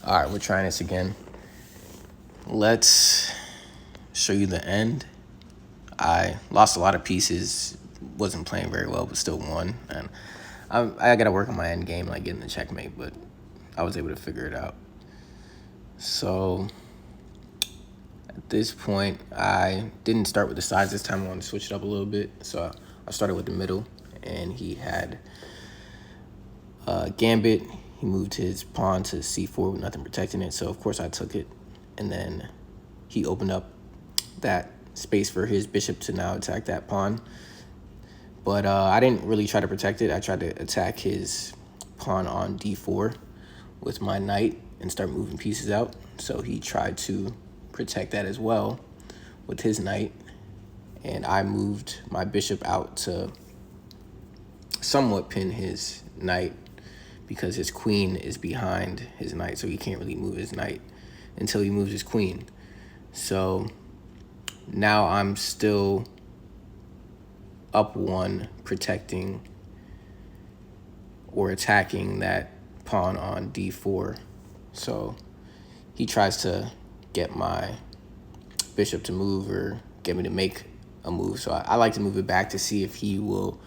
All right, we're trying this again. Let's show you the end. I lost a lot of pieces, wasn't playing very well, but still won. And I got to work on my end game, like getting the checkmate, but I was able to figure it out. So at this point, I didn't start with the sides this time. I wanted to switch it up a little bit. So I started with the middle, and he had Gambit. He moved his pawn to c4 with nothing protecting it. So, of course, I took it. And then he opened up that space for his bishop to now attack that pawn. But I didn't really try to protect it. I tried to attack his pawn on d4 with my knight and start moving pieces out. So he tried to protect that as well with his knight. And I moved my bishop out to somewhat pin his knight because his queen is behind his knight, so he can't really move his knight until he moves his queen. So now I'm still up one, protecting or attacking that pawn on d4. So he tries to get my bishop to move or get me to make a move. So I like to move it back to see if he will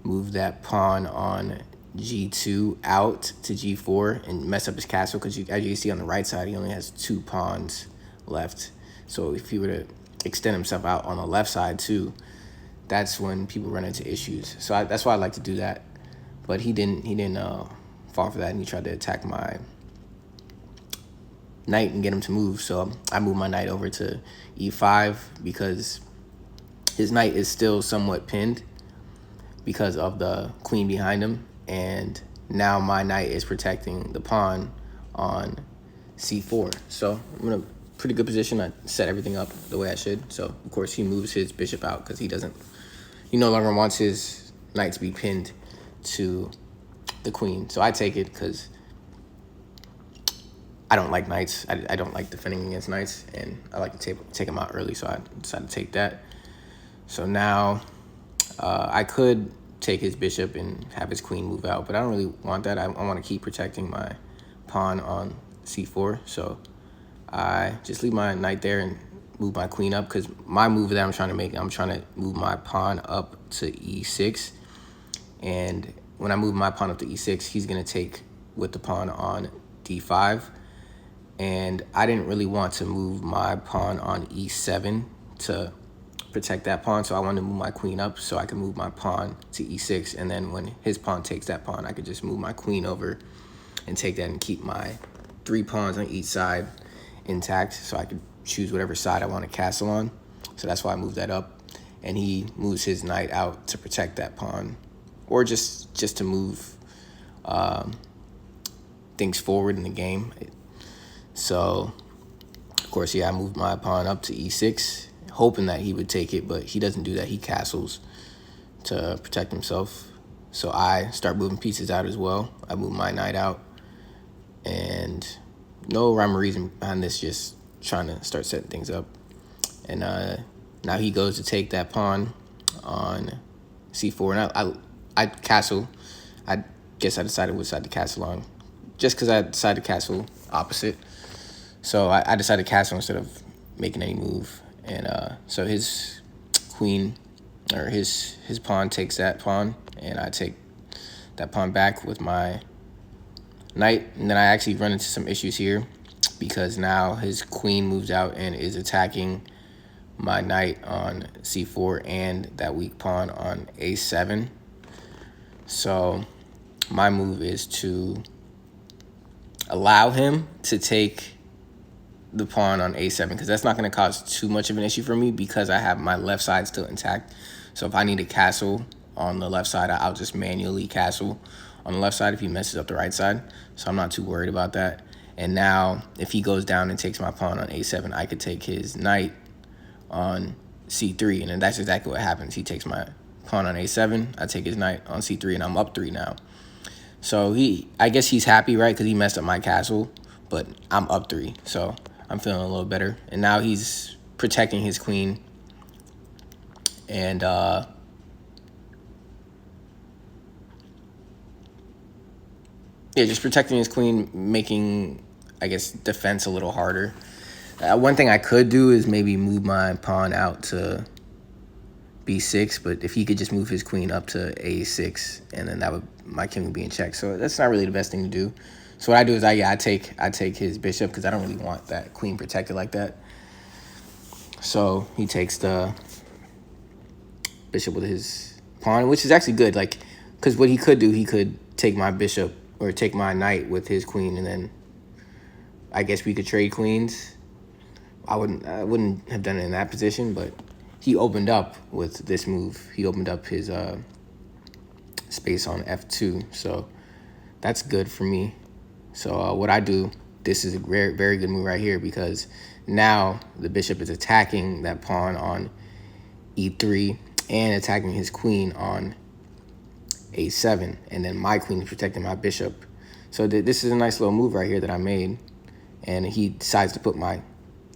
move that pawn on g2 out to g4 and mess up his castle, because as you can see on the right side, he only has 2 pawns left. So if he were to extend himself out on the left side too, that's when people run into issues. So that's why I like to do that. But he didn't fall for that, and he tried to attack my knight and get him to move. So I moved my knight over to e5 because his knight is still somewhat pinned because of the queen behind him. And now my knight is protecting the pawn on c4. So I'm in a pretty good position. I set everything up the way I should. So, of course, he moves his bishop out because he no longer wants his knight to be pinned to the queen. So I take it because I don't like knights. I don't like defending against knights, and I like to take them out early, so I decided to take that. So now I could take his bishop and have his queen move out, but I don't really want that. I want to keep protecting my pawn on c4. So I just leave my knight there and move my queen up, because my move that I'm trying to make, I'm trying to move my pawn up to e6. And when I move my pawn up to e6, he's going to take with the pawn on d5. And I didn't really want to move my pawn on e7 to protect that pawn, so I wanted to move my queen up so I could move my pawn to e6, and then when his pawn takes that pawn, I could just move my queen over and take that and keep my 3 pawns on each side intact, so I could choose whatever side I want to castle on. So that's why I moved that up, and he moves his knight out to protect that pawn, or just to move things forward in the game. So of course, yeah, I moved my pawn up to e6, hoping that he would take it, but he doesn't do that. He castles to protect himself. So I start moving pieces out as well. I move my knight out, and no rhyme or reason behind this, just trying to start setting things up. And now he goes to take that pawn on c4, and I castle. I guess I decided which side to castle on, just because I decided to castle opposite. So I decided to castle instead of making any move. And so his queen, or his pawn takes that pawn, and I take that pawn back with my knight. And then I actually run into some issues here, because now his queen moves out and is attacking my knight on c4 and that weak pawn on a7. So my move is to allow him to take the pawn on a7, because that's not going to cause too much of an issue for me, because I have my left side still intact. So if I need to castle on the left side, I'll just manually castle on the left side if he messes up the right side. So I'm not too worried about that. And now if he goes down and takes my pawn on a7, I could take his knight on c3, and then that's exactly what happens. He takes my pawn on a7, I take his knight on c3, and I'm up 3 now. So I guess he's happy, right, because he messed up my castle, but I'm up 3, so I'm feeling a little better. And now he's protecting his queen, and yeah, just protecting his queen, making I guess, defense a little harder. One thing I could do is maybe move my pawn out to b6, but if he could just move his queen up to a6, and then my king would be in check. So that's not really the best thing to do. So what I do is I take his bishop because I don't really want that queen protected like that. So he takes the bishop with his pawn, which is actually good. Like, because what he could do, he could take my bishop or take my knight with his queen, and then I guess we could trade queens. I wouldn't have done it in that position, but he opened up with this move. He opened up his space on f2, so that's good for me. So what I do, this is a very, very good move right here, because now the bishop is attacking that pawn on e3 and attacking his queen on a7, and then my queen is protecting my bishop. So this is a nice little move right here that I made, and he decides to put my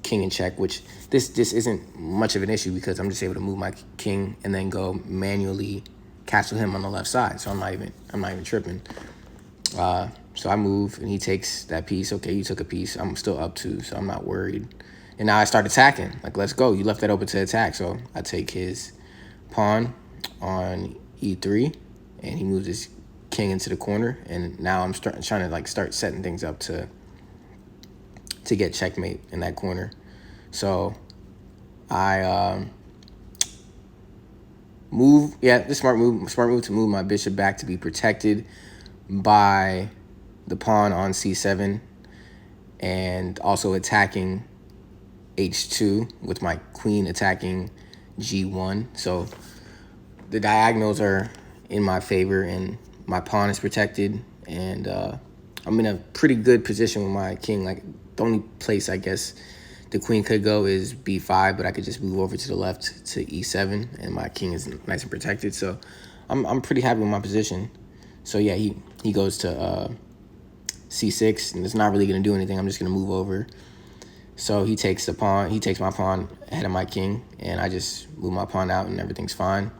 king in check, which this isn't much of an issue because I'm just able to move my king and then go manually castle him on the left side. So I'm not even tripping. So I move and he takes that piece. Okay, you took a piece. I'm still up 2, so I'm not worried. And now I start attacking. Like, let's go. You left that open to attack. So I take his pawn on e3, and he moves his king into the corner. And now I'm trying to start setting things up to get checkmate in that corner. So I move. Yeah, the smart move to move my bishop back to be protected by the pawn on c7, and also attacking h2 with my queen attacking g1. So the diagonals are in my favor and my pawn is protected, and I'm in a pretty good position with my king. Like, the only place I guess the queen could go is b5, but I could just move over to the left to e7, and my king is nice and protected. So I'm pretty happy with my position. So yeah, he goes to c6, and it's not really going to do anything. I'm just going to move over. So he takes the pawn. He takes my pawn ahead of my king, and I just move my pawn out, and everything's fine.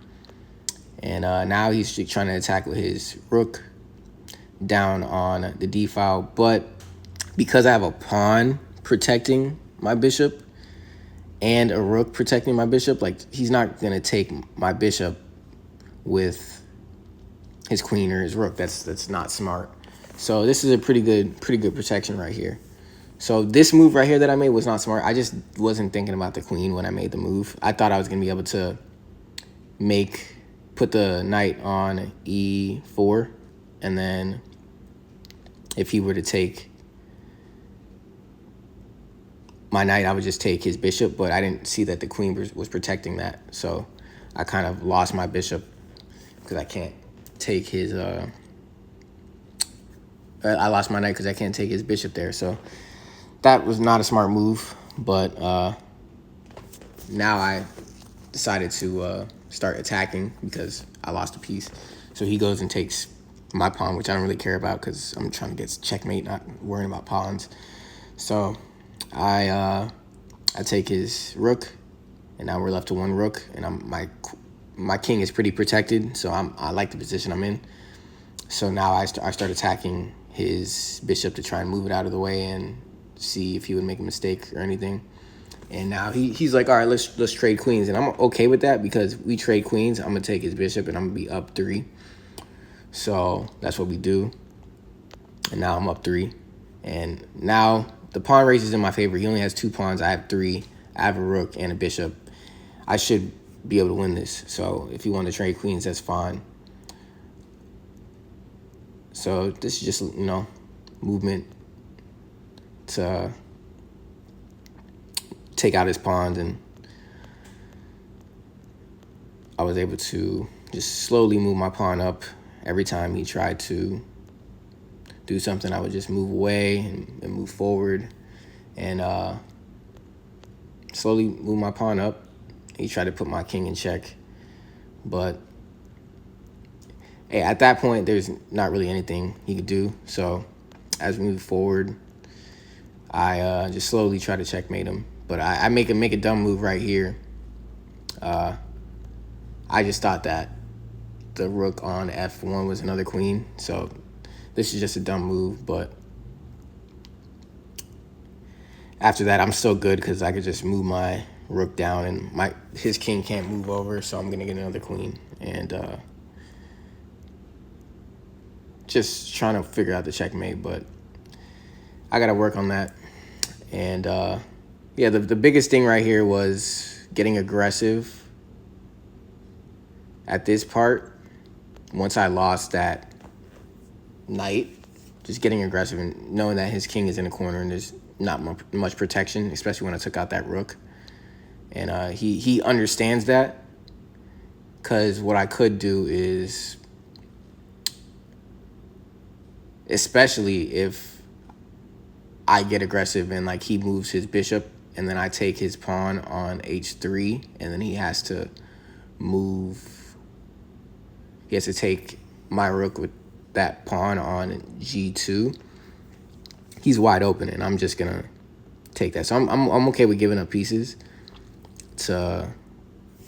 And now he's trying to attack with his rook down on the d file, but because I have a pawn protecting my bishop and a rook protecting my bishop, like, he's not going to take my bishop with his queen or his rook. That's not smart. So this is a pretty good protection right here. So this move right here that I made was not smart. I just wasn't thinking about the queen when I made the move. I thought I was going to be able to put the knight on e4, and then if he were to take my knight, I would just take his bishop, but I didn't see that the queen was protecting that. So I kind of lost my bishop because I can't take his, I lost my knight because I can't take his bishop there. So that was not a smart move, but now I decided to start attacking because I lost a piece. So he goes and takes my pawn, which I don't really care about because I'm trying to get checkmate, not worrying about pawns. So I take his rook, and now we're left to one rook, and my king is pretty protected, so I like the position I'm in. So now I start attacking his bishop to try and move it out of the way and see if he would make a mistake or anything. And now he's like, all right, let's trade queens, and I'm okay with that because we trade queens. I'm gonna take his bishop, and I'm gonna be up 3. So that's what we do. And now I'm up 3, and now the pawn race is in my favor. He only has 2 pawns. I have 3. I have a rook and a bishop. I should be able to win this. So if you want to trade queens, that's fine. So this is just, movement to take out his pawns, and I was able to just slowly move my pawn up. Every time he tried to do something, I would just move away and move forward, and slowly move my pawn up. He tried to put my king in check, but hey, at that point, there's not really anything he could do. So as we move forward, I just slowly try to checkmate him. But I make a dumb move right here. I just thought that the rook on f1 was another queen. So this is just a dumb move, but after that, I'm still good because I could just move my rook down, and his king can't move over, so I'm gonna get another queen. And just trying to figure out the checkmate, but I gotta work on that. And yeah, the biggest thing right here was getting aggressive at this part. Once I lost that knight, just getting aggressive and knowing that his king is in the corner and there's not much protection, especially when I took out that rook. And he understands that, because what I could do is, especially if I get aggressive and like he moves his bishop and then I take his pawn on h3, and then he has to take my rook with that pawn on g2. He's wide open, and I'm just gonna take that. So I'm okay with giving up pieces to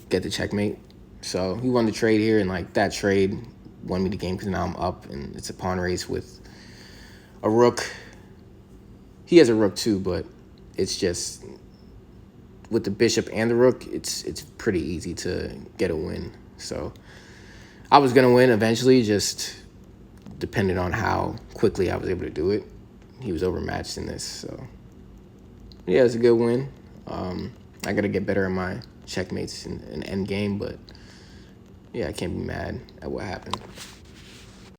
get the checkmate. So he won the trade here, and like that trade won me the game because now I'm up, and it's a pawn race with a rook. He has a rook too, but it's just with the bishop and the rook, it's pretty easy to get a win. So I was gonna win eventually, just depended on how quickly I was able to do it. He was overmatched in this, so yeah, it's a good win. I gotta get better at my checkmates in end game, but yeah, I can't be mad at what happened.